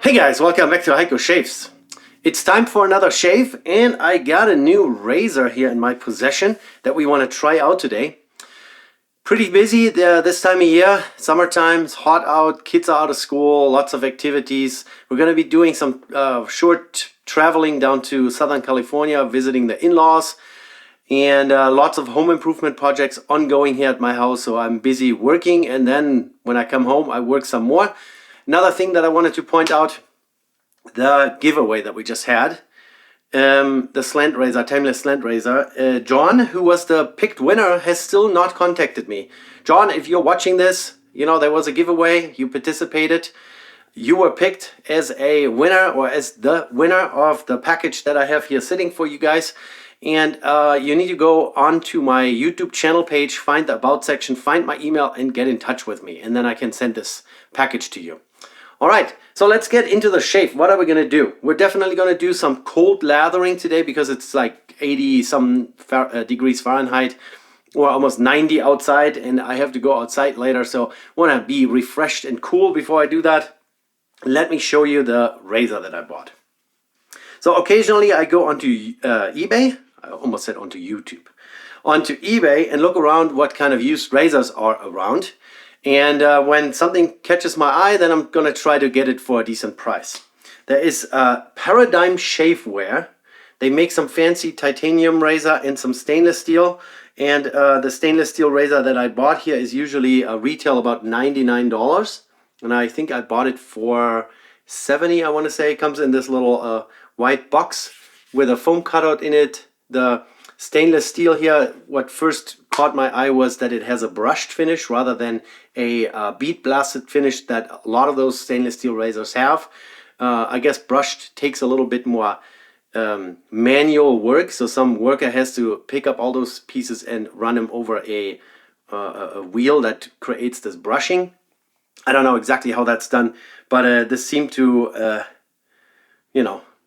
Hey guys, welcome back to Heiko Shaves. It's time for another shave and I got a new razor here in my possession that we want to try out today. Pretty busy this time of year, summertime, it's hot out, kids are out of school, lots of activities. We're going to be doing some short traveling down to Southern California, visiting the in-laws, and lots of home improvement projects ongoing here at my house. So I'm busy working, and then when I come home I work some more. Another thing that I wanted to point out, the giveaway that we just had, the slant razor, timeless slant razor. John, who was the picked winner, has still not contacted me. John, if you're watching this, you know there was a giveaway, you participated, you were picked as a winner or as the winner of the package that I have here sitting for you guys. And you need to go onto my YouTube channel page, find the About section, find my email and get in touch with me. And then I can send this package to you. All right, so let's get into the shave. What are we going to do? We're definitely going to do some cold lathering today because it's like 80 some degrees Fahrenheit or almost 90 outside, and I have to go outside later, so want to be refreshed and cool before I do that. Let me show you the razor that I bought. So occasionally I go onto eBay, I almost said onto YouTube, onto eBay and look around what kind of used razors are around. And when something catches my eye, then I'm going to try to get it for a decent price. There is Paradigm Shaveware. They make some fancy titanium razor and some stainless steel. And the stainless steel razor that I bought here is usually retail about $99. And I think I bought it for $70, I want to say. It comes in this little white box with a foam cutout in it. The stainless steel here, what first caught my eye was that it has a brushed finish rather than a bead blasted finish that a lot of those stainless steel razors have. I guess brushed takes a little bit more manual work, so some worker has to pick up all those pieces and run them over a wheel that creates this brushing. I don't know exactly how that's done, but this seemed to,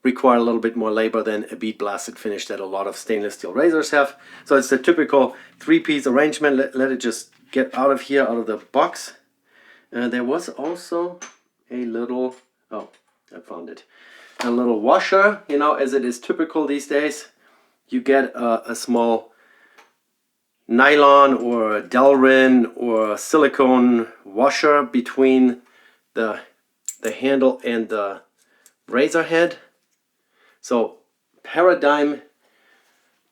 require a little bit more labor than a bead blasted finish that a lot of stainless steel razors have. So it's the typical three-piece arrangement. Let it just get out of here, out of the box. There was also a little, oh, I found it, a little washer, as it is typical these days. You get a small nylon or Delrin or silicone washer between the handle and the razor head. So Paradigm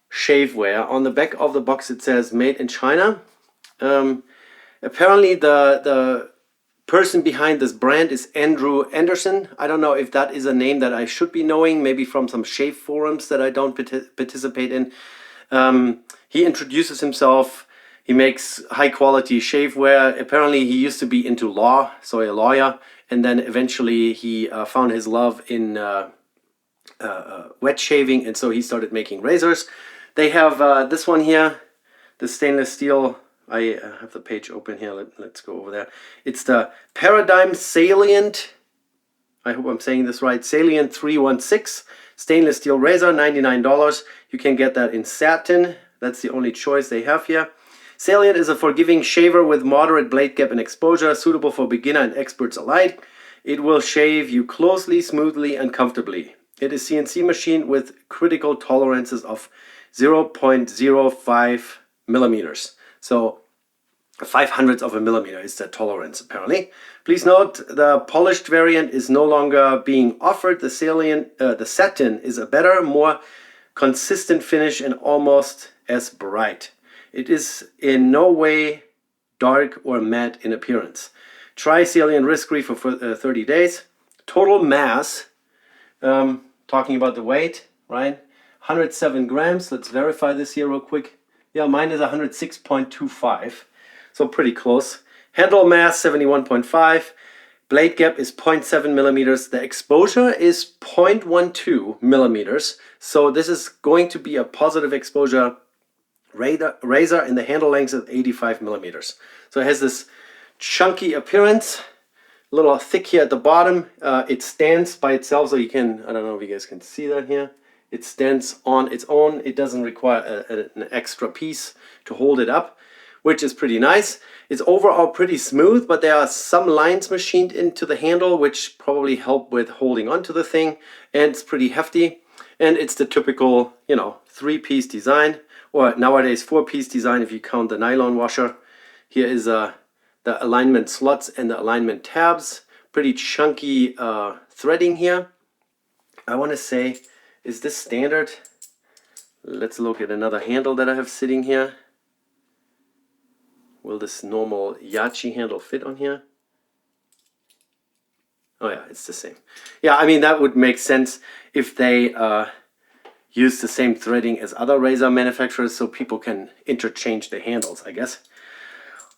Shaveware. On the back of the box it says made in China. Apparently the person behind this brand is Andrew Anderson. I don't know if that is a name that I should be knowing, maybe from some shave forums that I don't participate in. He introduces himself. He makes high quality shaveware. Apparently he used to be into law, so a lawyer, and then eventually he found his love in wet shaving, and so he started making razors. They have this one here, the stainless steel. I have the page open here. Let's go over there. It's the Paradigm Salient, I hope I'm saying this right, Salient 316 stainless steel razor, $99. You can get that in satin. That's the only choice they have here. Salient is a forgiving shaver with moderate blade gap and exposure, suitable for beginner and experts alike. It will shave you closely, smoothly, and comfortably. It is CNC machine with critical tolerances of 0.05 millimeters. So 0.05 of a millimeter is the tolerance apparently. Please note the polished variant is no longer being offered. The satin is a better, more consistent finish and almost as bright. It is in no way dark or matte in appearance. Try Salient risk-free for 30 days. Total mass, talking about the weight, right? 107 grams. Let's verify this here real quick. Yeah, mine is 106.25, so pretty close. Handle mass 71.5. Blade gap is 0.7 millimeters. The exposure is 0.12 millimeters. So this is going to be a positive exposure razor, and the handle length is 85 millimeters. So it has this chunky appearance, a little thick here at the bottom. It stands by itself, so you can, I don't know if you guys can see that here. It stands on its own. It doesn't require an extra piece to hold it up. which is pretty nice. It's overall pretty smooth, but there are some lines machined into the handle which probably help with holding onto the thing, and it's pretty hefty. And it's the typical, you know, 3-piece design, or nowadays 4-piece design if you count the nylon washer. Here is the alignment slots and the alignment tabs. Pretty chunky threading here. I want to say, is this standard? Let's look at another handle that I have sitting here. Will this normal Yachi handle fit on here? Oh yeah, it's the same. Yeah, I mean, that would make sense if they use the same threading as other razor manufacturers so people can interchange the handles, I guess.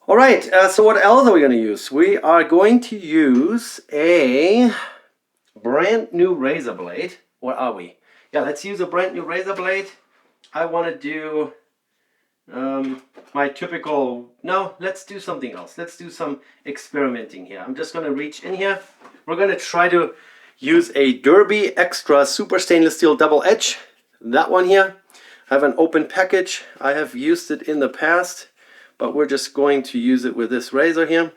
All right, so what else are we going to use? We are going to use a brand new razor blade. Where are we? Yeah, let's use a brand new razor blade. I want to do my typical, no, let's do something else. Let's do some experimenting here. I'm just going to reach in here. We're going to try to use a Derby Extra Super Stainless Steel Double Edge. That one here. I have an open package. I have used it in the past, but we're just going to use it with this razor here.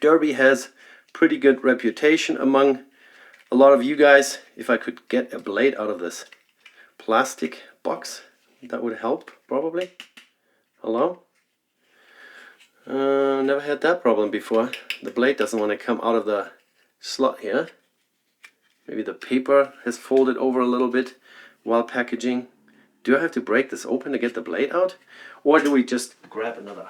Derby has pretty good reputation among a lot of you guys. If I could get a blade out of this plastic box, that would help probably. Hello? Never had that problem before. The blade doesn't want to come out of the slot here. Maybe the paper has folded over a little bit while packaging. Do I have to break this open to get the blade out? Or do we just grab another?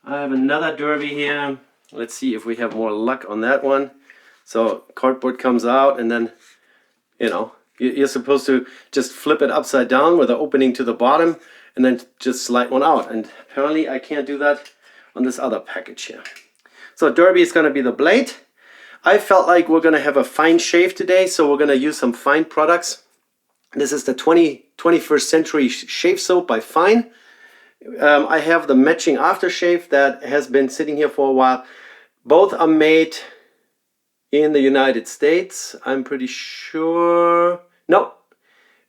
I have another Derby here. Let's see if we have more luck on that one. So cardboard comes out, and then, you know, you're supposed to just flip it upside down with an opening to the bottom and then just slide one out. And apparently I can't do that on this other package here. So Derby is going to be the blade. I felt like we're going to have a fine shave today, so we're going to use some fine products. This is the 21st Century Shave Soap by Fine. I have the matching aftershave that has been sitting here for a while. Both are made in the United States, I'm pretty sure. No,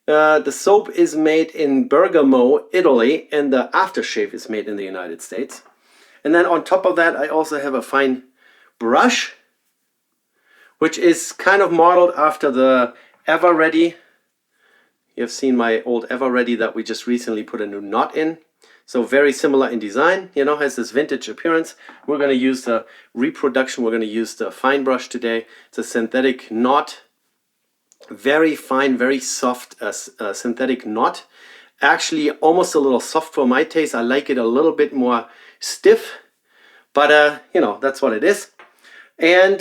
the soap is made in Bergamo, Italy, and the aftershave is made in the United States. And then on top of that, I also have a fine brush, which is kind of modeled after the Ever Ready. You've seen my old Ever Ready that we just recently put a new knot in. So very similar in design, you know, has this vintage appearance. We're going to use the reproduction. We're going to use the fine brush today. It's a synthetic knot. Very fine, very soft synthetic knot. Actually, almost a little soft for my taste. I like it a little bit more stiff. But, you know, that's what it is. And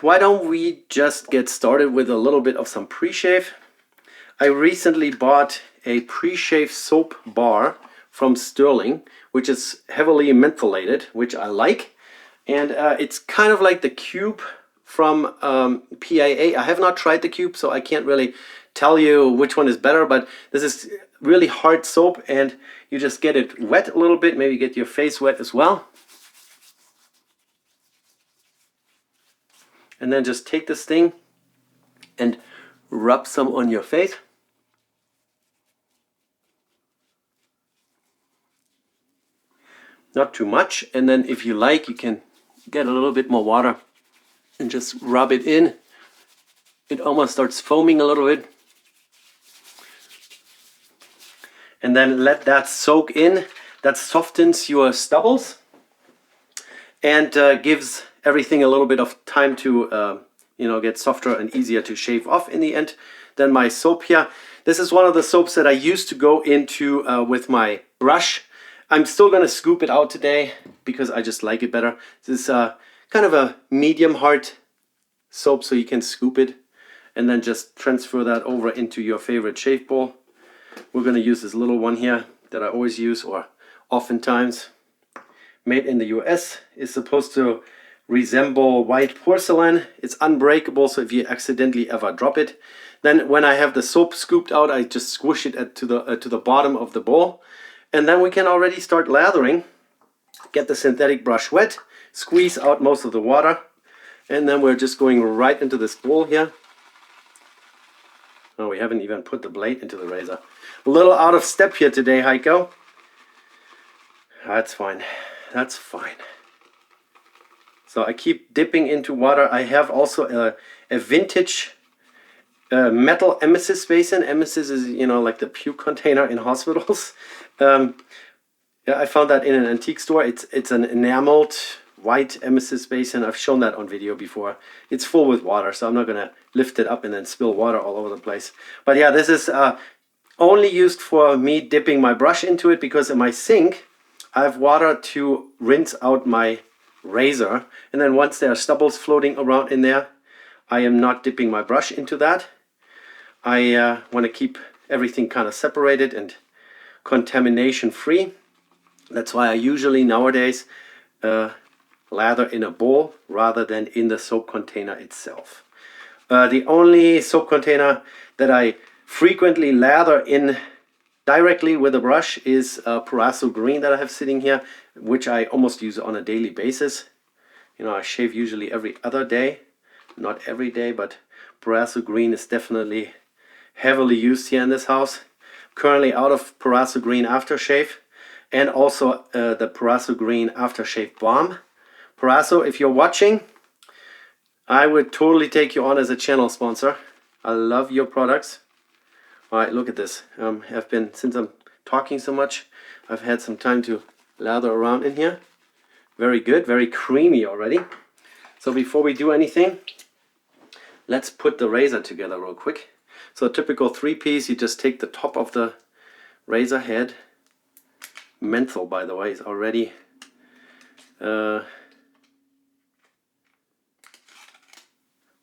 why don't we just get started with a little bit of some pre-shave. I recently bought a pre-shave soap bar from Sterling, which is heavily mentholated, which I like. And it's kind of like the Cube from PIA. I have not tried the Cube, so I can't really tell you which one is better, but this is really hard soap, and you just get it wet a little bit, maybe get your face wet as well. And then just take this thing and rub some on your face. Not too much, and then if you like, you can get a little bit more water and just rub it in. It almost starts foaming a little bit. And then let that soak in. That softens your stubbles and gives everything a little bit of time to you know, get softer and easier to shave off in the end. Then my soap here. This is one of the soaps that I used to go into with my brush. I'm still going to scoop it out today because I just like it better. This is kind of a medium hard soap, so you can scoop it and then just transfer that over into your favorite shave bowl. We're going to use this little one here that I always use, or oftentimes. Made in the US, is supposed to resemble white porcelain. It's unbreakable, so if you accidentally ever drop it, then when I have the soap scooped out, I just squish it to the bottom of the bowl. And then we can already start lathering. Get the synthetic brush wet, squeeze out most of the water, and then we're just going right into this bowl here. Oh, we haven't even put the blade into the razor. A little out of step here today, Heiko. That's fine. That's fine. So I keep dipping into water. I have also a vintage metal emesis basin. Emesis is, you know, like the puke container in hospitals. Yeah, I found that in an antique store. It's an enameled white emesis basin. I've shown that on video before. It's full with water, so I'm not gonna lift it up and then spill water all over the place. But yeah, this is only used for me dipping my brush into it, because in my sink I have water to rinse out my razor, and then once there are stubbles floating around in there, I am not dipping my brush into that. I want to keep everything kind of separated and contamination free. That's why I usually nowadays lather in a bowl rather than in the soap container itself. The only soap container that I frequently lather in directly with a brush is Paradigm Green that I have sitting here, which I almost use on a daily basis. You know, I shave usually every other day, not every day, but Paradigm Green is definitely heavily used here in this house. Currently out of Paradigm Green aftershave, and also the Paradigm Green aftershave balm. Paradigm, if you're watching, I would totally take you on as a channel sponsor. I love your products. All right, look at this. Since I'm talking so much, I've had some time to lather around in here. Very good, very creamy already. So before we do anything, let's put the razor together real quick. So a typical 3-piece, you just take the top of the razor head. Menthol, by the way, is already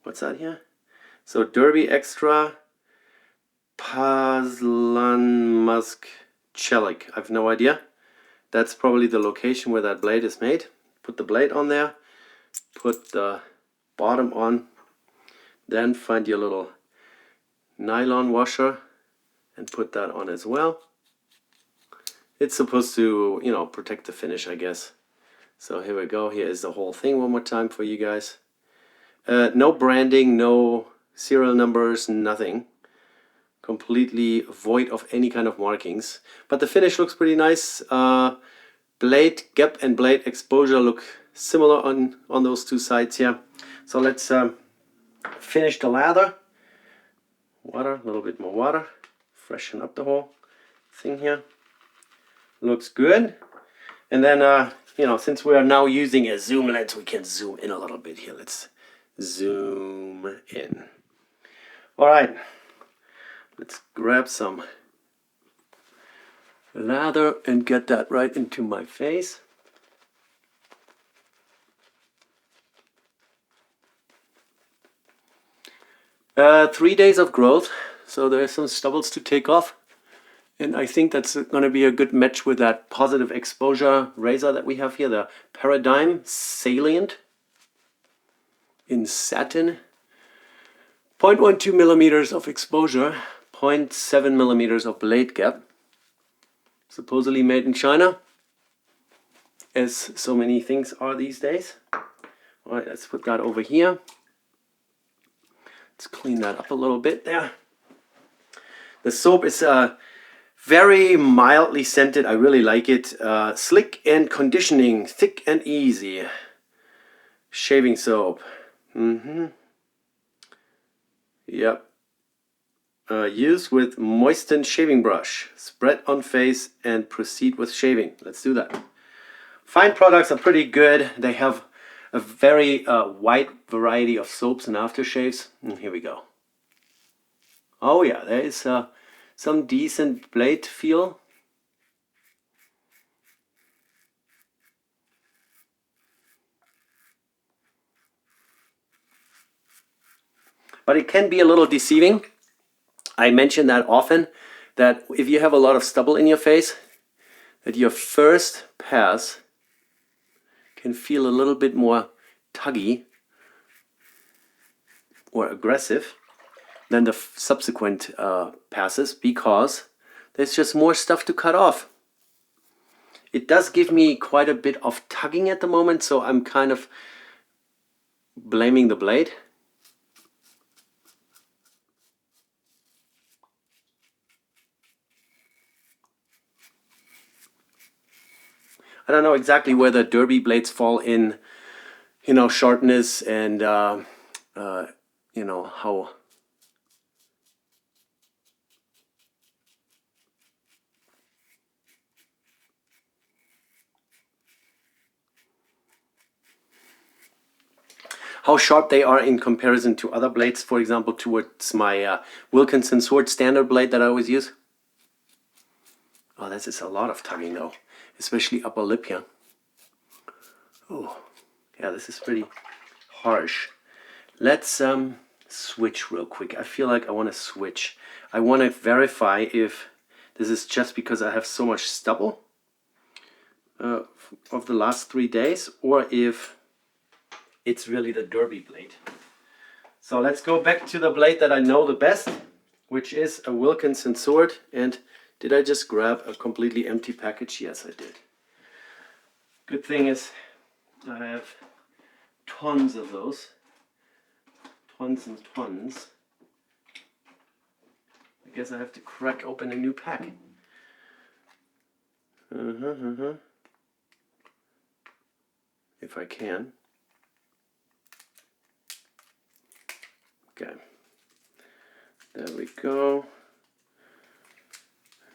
what's that here? So Derby Extra Paslan Musk Chelik. I have no idea. That's probably the location where that blade is made. Put the blade on there, put the bottom on, then find your little nylon washer and put that on as well. It's supposed to, you know, protect the finish, I guess. So here we go. Here is the whole thing one more time for you guys. No branding, no serial numbers, nothing. Completely void of any kind of markings. But the finish looks pretty nice. Blade gap and blade exposure look similar on those two sides here. So let's finish the lather. Water, a little bit more water. Freshen up the whole thing here. Looks good. And then, you know, since we are now using a zoom lens, we can zoom in a little bit here. Let's zoom in. All right. Let's grab some lather and get that right into my face. Uh, 3 days of growth, so there's some stubbles to take off. And I think that's going to be a good match with that positive exposure razor that we have here, the Paradigm Salient in satin. 0.12 millimeters of exposure, 0.7 millimeters of blade gap. Supposedly made in China, as so many things are these days. All right, let's put that over here. Let's clean that up a little bit there. The soap is very mildly scented. I really like it. Slick and conditioning, thick and easy. Shaving soap. Yep. Use with moistened shaving brush. Spread on face and proceed with shaving. Let's do that. Fine products are pretty good. They have a very wide variety of soaps and aftershaves. And here we go. Oh yeah, there is some decent blade feel. But it can be a little deceiving. I mention that often, that if you have a lot of stubble in your face, that your first pass can feel a little bit more tuggy or aggressive than the subsequent passes, because there's just more stuff to cut off. It does give me quite a bit of tugging at the moment, so I'm kind of blaming the blade. I don't know exactly where the derby blades fall in, sharpness and, how sharp they are in comparison to other blades, for example, towards my Wilkinson sword standard blade that I always use. Oh, this is a lot of tugging though, especially upper lip here. Oh, yeah, this is pretty harsh. Let's switch real quick. I feel like I want to switch. I want to verify if this is just because I have so much stubble of the last 3 days, or if it's really the derby blade. So let's go back to the blade that I know the best, which is a Wilkinson sword. And did I just grab a completely empty package? Yes, I did. Good thing is I have tons of those. Tons and tons. I guess I have to crack open a new pack. If I can. Okay. There we go.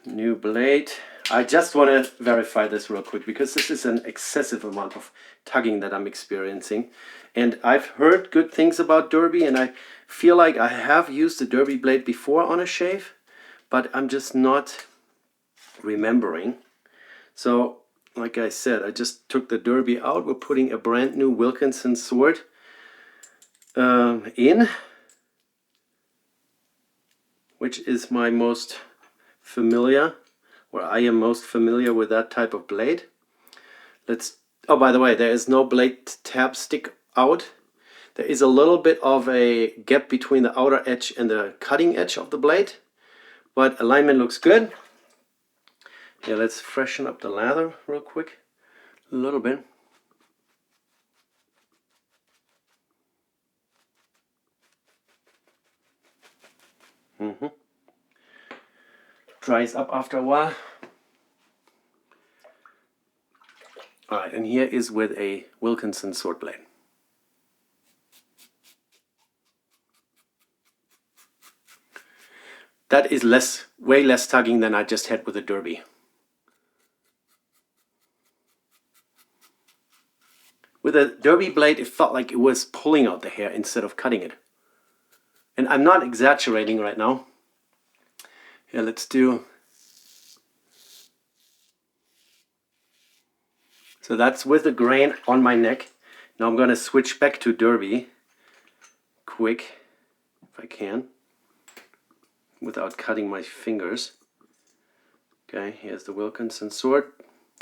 New blade. I just want to verify this real quick because this is an excessive amount of tugging that I'm experiencing. And I've heard good things about derby, and I feel like I have used the derby blade before on a shave, but I'm just not remembering. So, like I said, I just took the derby out. We're putting a brand new Wilkinson sword in, which is my most familiar, or I am most familiar with that type of blade. Oh, by the way, there is no blade tab stick out. There is a little bit of a gap between the outer edge and the cutting edge of the blade, but alignment looks good. Yeah, let's freshen up the lather real quick, a little bit. Dries up after a while. Alright, and here is with a Wilkinson sword blade. That is way less tugging than I just had with the derby. With a derby blade, it felt like it was pulling out the hair instead of cutting it. And I'm not exaggerating right now. Yeah, let's do... So that's with the grain on my neck. Now I'm going to switch back to derby. Quick, if I can. Without cutting my fingers. Okay, here's the Wilkinson sword.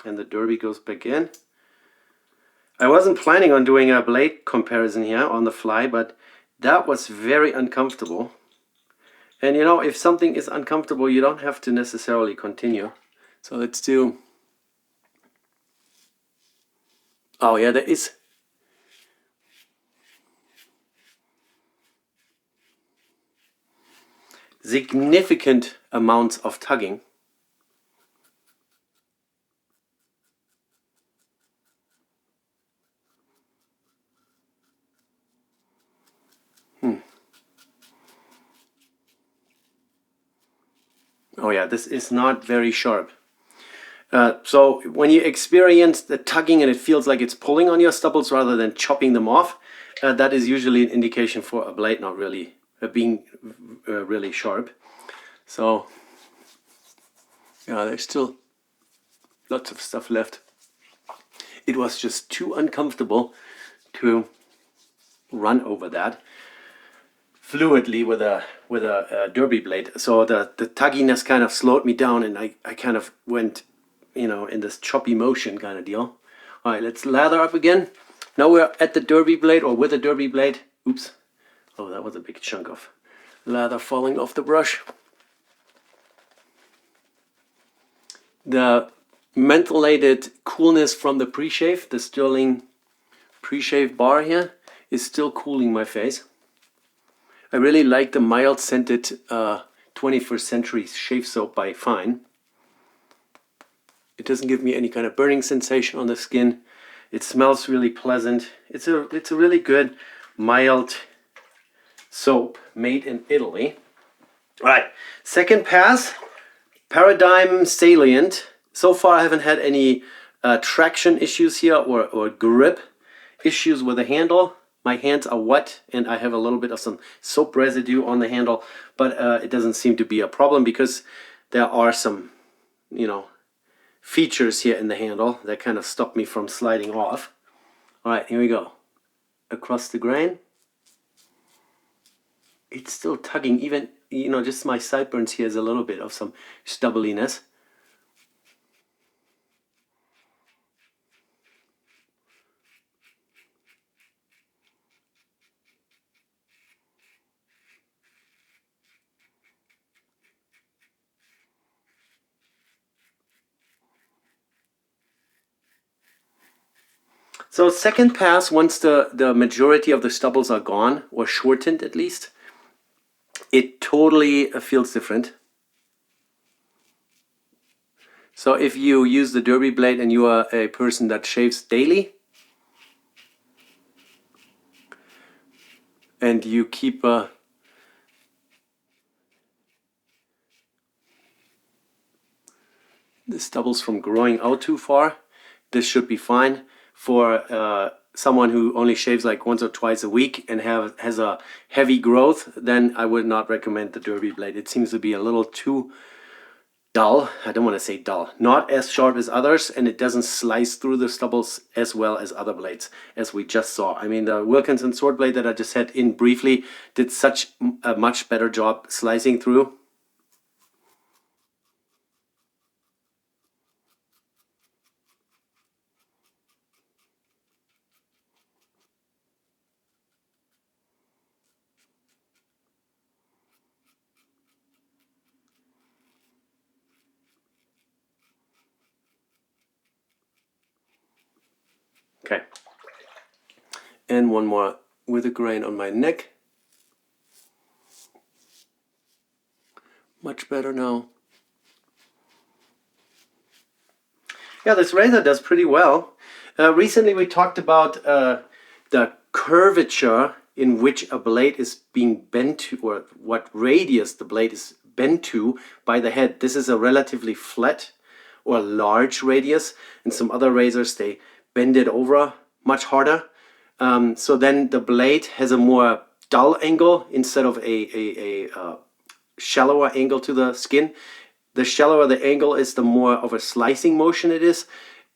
And the derby goes back in. I wasn't planning on doing a blade comparison here on the fly, but that was very uncomfortable. And you know, if something is uncomfortable, you don't have to necessarily continue. So let's do... Oh yeah, there is... significant amounts of tugging. Oh yeah, this is not very sharp. So when you experience the tugging and it feels like it's pulling on your stubbles rather than chopping them off, that is usually an indication for a blade not really being really sharp. So yeah, there's still lots of stuff left. It was just too uncomfortable to run over that fluidly with a derby blade. So the tugginess kind of slowed me down, and I kind of went, in this choppy motion kind of deal. All right, let's lather up again. Now we're at the derby blade, or with the derby blade. Oops. Oh, that was a big chunk of lather falling off the brush. The mentholated coolness from the pre-shave, the Sterling pre-shave bar here, is still cooling my face. I really like the mild scented 21st Century Shave Soap by Fine. It doesn't give me any kind of burning sensation on the skin. It smells really pleasant. It's a really good, mild soap made in Italy. All right, second pass, Paradigm Salient. So far I haven't had any traction issues here or grip issues with the handle. My hands are wet and I have a little bit of some soap residue on the handle, but it doesn't seem to be a problem because there are some, you know, features here in the handle that kind of stop me from sliding off. All right, here we go. Across the grain. It's still tugging, even, you know, just my sideburns here is a little bit of some stubbliness. So second pass, once the majority of the stubbles are gone, or shortened at least, it totally feels different. So if you use the derby blade and you are a person that shaves daily, and you keep the stubbles from growing out too far, this should be fine. For someone who only shaves like once or twice a week and has a heavy growth, then I would not recommend the derby blade. It seems to be a little too dull. I don't want to say dull, not as sharp as others, and it doesn't slice through the stubbles as well as other blades, as we just saw. I mean, the Wilkinson sword blade that I just had in briefly did such a much better job slicing through. Okay. And one more with a grain on my neck. Much better now. Yeah, this razor does pretty well. Recently we talked about the curvature in which a blade is being bent to, or what radius the blade is bent to by the head. This is a relatively flat or large radius, and some other razors, they bend it over much harder. So then the blade has a more dull angle instead of a shallower angle to the skin. The shallower the angle is, the more of a slicing motion it is.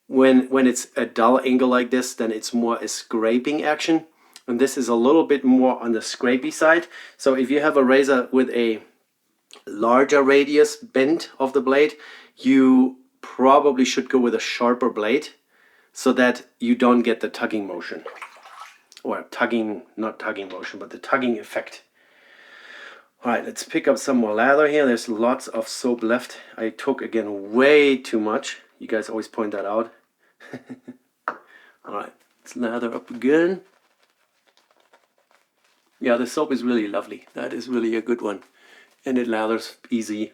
When it's a dull angle like this, then it's more a scraping action. And this is a little bit more on the scrapey side. So if you have a razor with a larger radius bend of the blade, you probably should go with a sharper blade so that you don't get the tugging motion. Or tugging, not tugging motion, but the tugging effect. Alright, let's pick up some more lather here. There's lots of soap left. I took again way too much. You guys always point that out. Alright, let's lather up again. Yeah, the soap is really lovely. That is really a good one. And it lathers easy.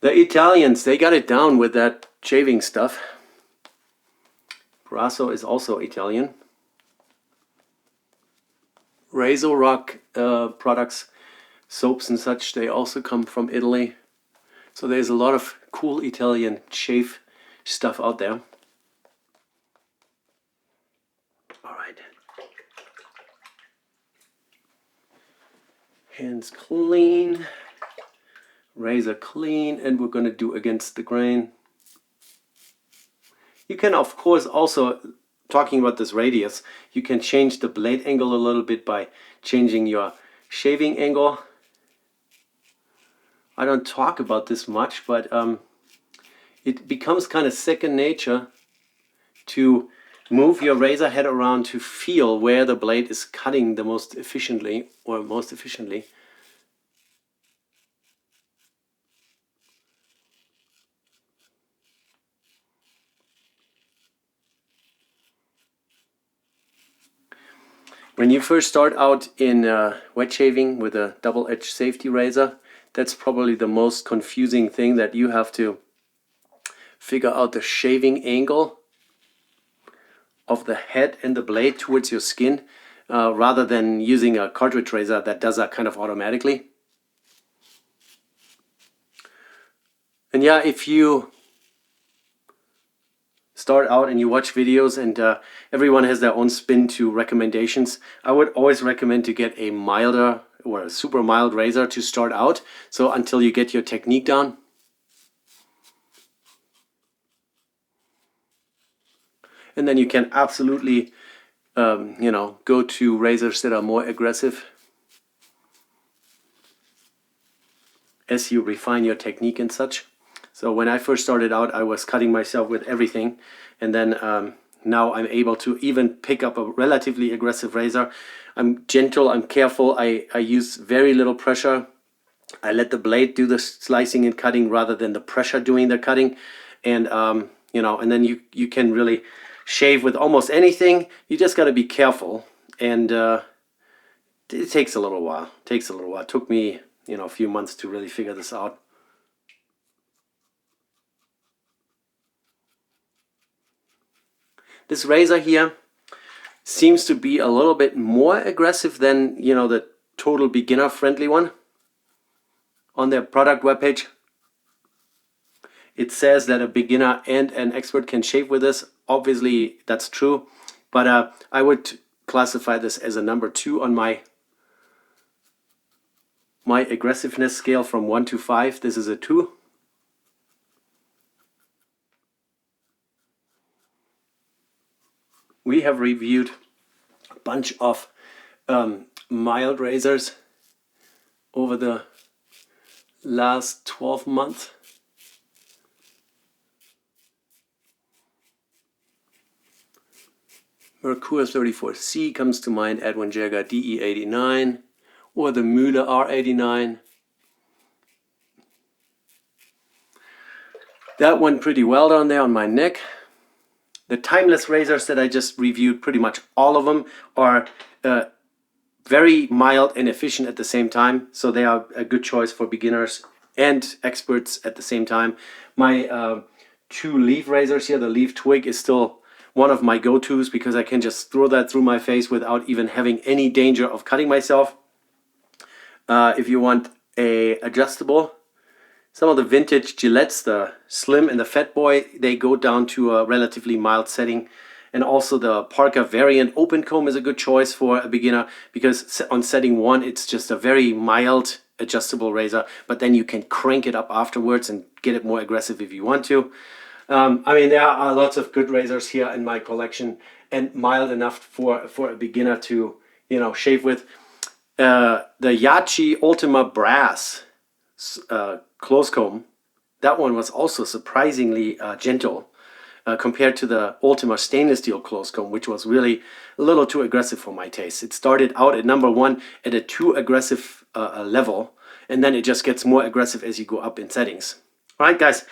The Italians, they got it down with that shaving stuff. Brasso is also Italian. Razor Rock products, soaps and such, they also come from Italy. So there's a lot of cool Italian shave stuff out there. Alright. Hands clean. Razor clean, and we're going to do against the grain. You can, of course, also, talking about this radius, you can change the blade angle a little bit by changing your shaving angle. I don't talk about this much, but it becomes kind of second nature to move your razor head around to feel where the blade is cutting the most efficiently, or most efficiently. When you first start out in wet shaving with a double-edged safety razor, that's probably the most confusing thing, that you have to figure out the shaving angle of the head and the blade towards your skin, rather than using a cartridge razor that does that kind of automatically. And yeah, if you start out and you watch videos and everyone has their own spin to recommendations, I would always recommend to get a milder or a super mild razor to start out, so until you get your technique down. And then you can absolutely go to razors that are more aggressive as you refine your technique and such. So when I first started out, I was cutting myself with everything, and then now I'm able to even pick up a relatively aggressive razor. I'm gentle, I'm careful, I use very little pressure. I let the blade do the slicing and cutting rather than the pressure doing the cutting. And and then you can really shave with almost anything. You just got to be careful, and it takes a little while. It took me a few months to really figure this out. This razor here seems to be a little bit more aggressive than the total beginner friendly one on their product webpage. It says that a beginner and an expert can shave with this. Obviously that's true, but I would classify this as a number 2 on my aggressiveness scale from 1 to 5. This is a 2. We have reviewed a bunch of mild razors over the last 12 months. Merkur 34C comes to mind, Edwin Jagger DE89, or the Müller R89. That went pretty well down there on my neck. The timeless razors that I just reviewed, pretty much all of them are very mild and efficient at the same time. So they are a good choice for beginners and experts at the same time. My 2 leaf razors here, the leaf twig, is still one of my go-tos because I can just throw that through my face without even having any danger of cutting myself. If you want a adjustable, some of the vintage Gillettes, the Slim and the Fat Boy, they go down to a relatively mild setting. And also the Parker variant open comb is a good choice for a beginner, because on setting 1 it's just a very mild adjustable razor, but then you can crank it up afterwards and get it more aggressive if you want to. There are lots of good razors here in my collection, and mild enough for a beginner to shave with. The Yachi Ultima Brass close comb, that one was also surprisingly gentle compared to the Ultima stainless steel close comb, which was really a little too aggressive for my taste. It started out at number 1 at a too aggressive level, and then it just gets more aggressive as you go up in settings. All right, guys,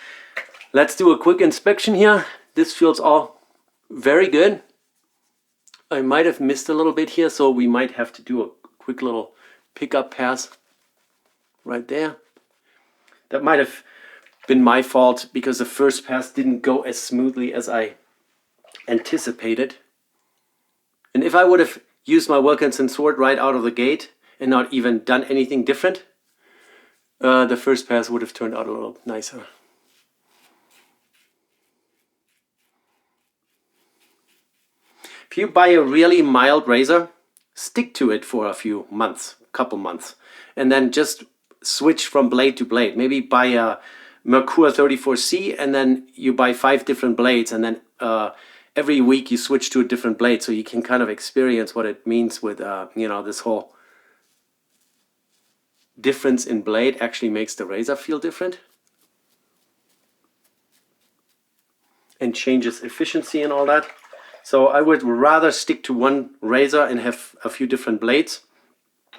let's do a quick inspection here. This feels all very good. I might have missed a little bit here, so we might have to do a quick little pickup pass right there. That might have been my fault because the first pass didn't go as smoothly as I anticipated. And if I would have used my Wilkinson sword right out of the gate and not even done anything different, the first pass would have turned out a little nicer. If you buy a really mild razor, stick to it for a few months, couple months, and then just switch from blade to blade. Maybe buy a Merkur 34C and then you buy 5 different blades, and then every week you switch to a different blade, so you can kind of experience what it means with this whole difference in blade actually makes the razor feel different and changes efficiency and all that. So I would rather stick to one razor and have a few different blades.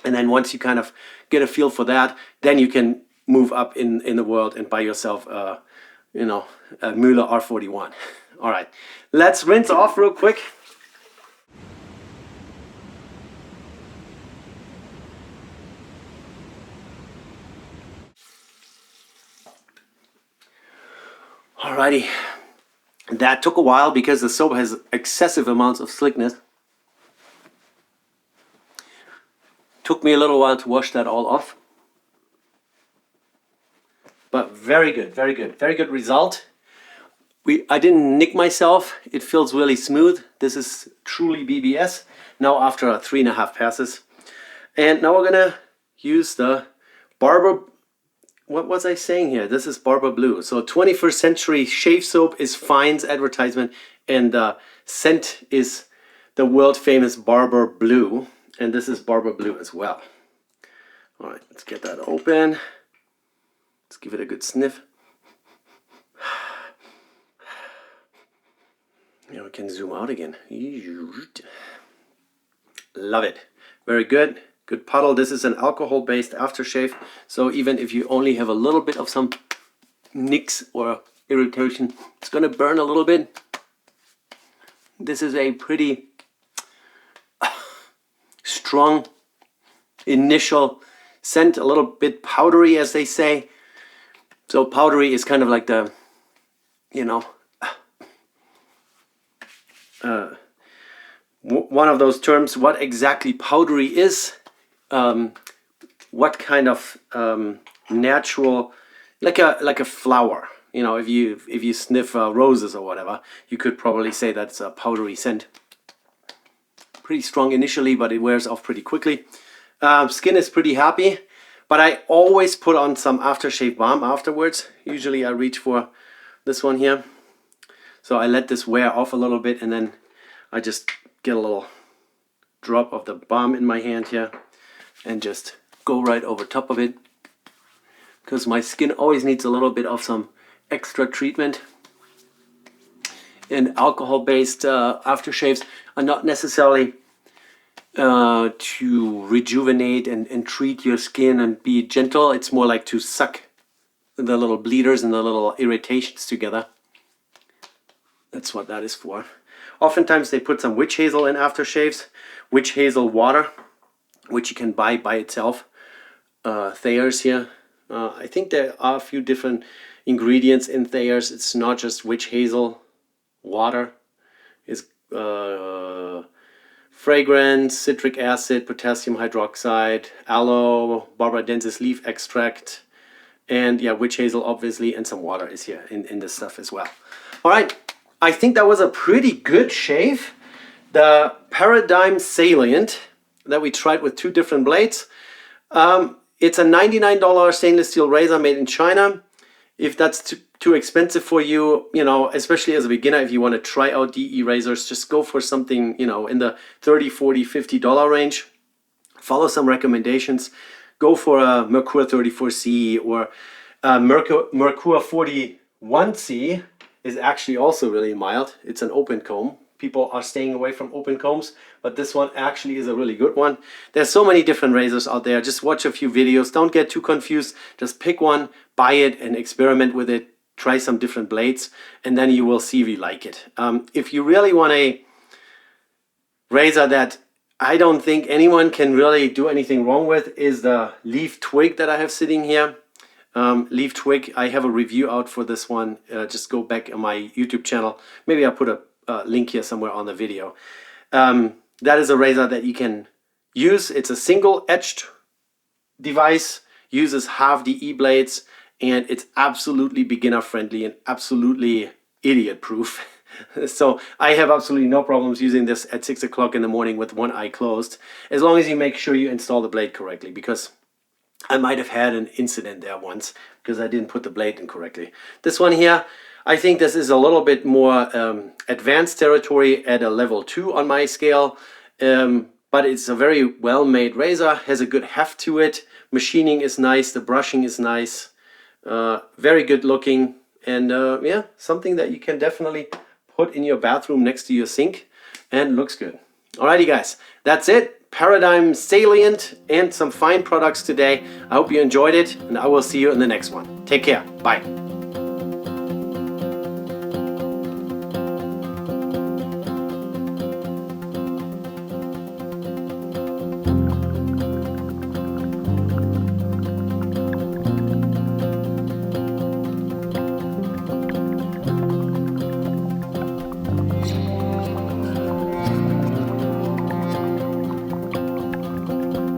And then once you kind of get a feel for that, then you can move up in the world and buy yourself a Müller R41. All right, let's rinse off real quick. Alrighty, that took a while because the soap has excessive amounts of slickness. Took me a little while to wash that all off. But very good, very good, very good result. I didn't nick myself. It feels really smooth. This is truly BBS now after 3.5 passes. And now we're gonna use the Barber, what was I saying here? This is Barber Blue. So 21st Century Shave Soap is Fine's advertisement, and the scent is the world famous Barber Blue. And this is Barber Blue as well. All right, let's get that open. Let's give it a good sniff. Now we can zoom out again. Love it. Very good. Good puddle. This is an alcohol-based aftershave. So even if you only have a little bit of some nicks or irritation, it's going to burn a little bit. This is a pretty strong initial scent, a little bit powdery, as they say. So powdery is kind of like the, you know, one of those terms. What exactly powdery is, what kind of natural, like a flower. You know, if you sniff roses or whatever, you could probably say that's a powdery scent. Pretty strong initially, but it wears off pretty quickly. Skin is pretty happy, but I always put on some aftershave balm afterwards. Usually I reach for this one here. So I let this wear off a little bit, and then I just get a little drop of the balm in my hand here and just go right over top of it, because my skin always needs a little bit of some extra treatment. And alcohol-based aftershaves are not necessarily to rejuvenate and treat your skin and be gentle. It's more like to suck the little bleeders and the little irritations together. That's what that is for. Oftentimes they put some witch hazel in aftershaves, witch hazel water, which you can buy by itself. Thayer's here. I think there are a few different ingredients in Thayer's. It's not just witch hazel water. It's fragrance, citric acid, potassium hydroxide, aloe, barbadensis leaf extract, and yeah, witch hazel obviously, and some water is here in this stuff as well. All right. I think that was a pretty good shave. The Paradigm Salient that we tried with 2 different blades. It's a $99 stainless steel razor made in China. If that's too expensive for you, you know, especially as a beginner, if you want to try out DE razors, just go for something, you know, in the $30, $40, $50 range. Follow some recommendations. Go for a Merkur 34C or Merkur 41C. Is actually also really mild. It's an open comb. People are staying away from open combs, but this one actually is a really good one. There's so many different razors out there. Just watch a few videos. Don't get too confused. Just pick one, buy it, and experiment with it. Try some different blades, and then you will see if you like it. If you really want a razor that I don't think anyone can really do anything wrong with, is the Leaf Twig that I have sitting here. Leaf Twig, I have a review out for this one. Just go back on my YouTube channel. Maybe I'll put a link here somewhere on the video. That is a razor that you can use. It's a single edged device, uses half the E-blades, and it's absolutely beginner friendly and absolutely idiot proof. So I have absolutely no problems using this at 6 o'clock in the morning with one eye closed, as long as you make sure you install the blade correctly, because I might have had an incident there once because I didn't put the blade in correctly. This one here, I think this is a little bit more advanced territory at a level 2 on my scale, but it's a very well-made razor, has a good heft to it. Machining is nice, the brushing is nice, very good looking, and yeah, something that you can definitely put in your bathroom next to your sink and looks good. Alrighty guys, that's it. Paradigm Salient and some fine products today. I hope you enjoyed it, and I will see you in the next one. Take care. Bye.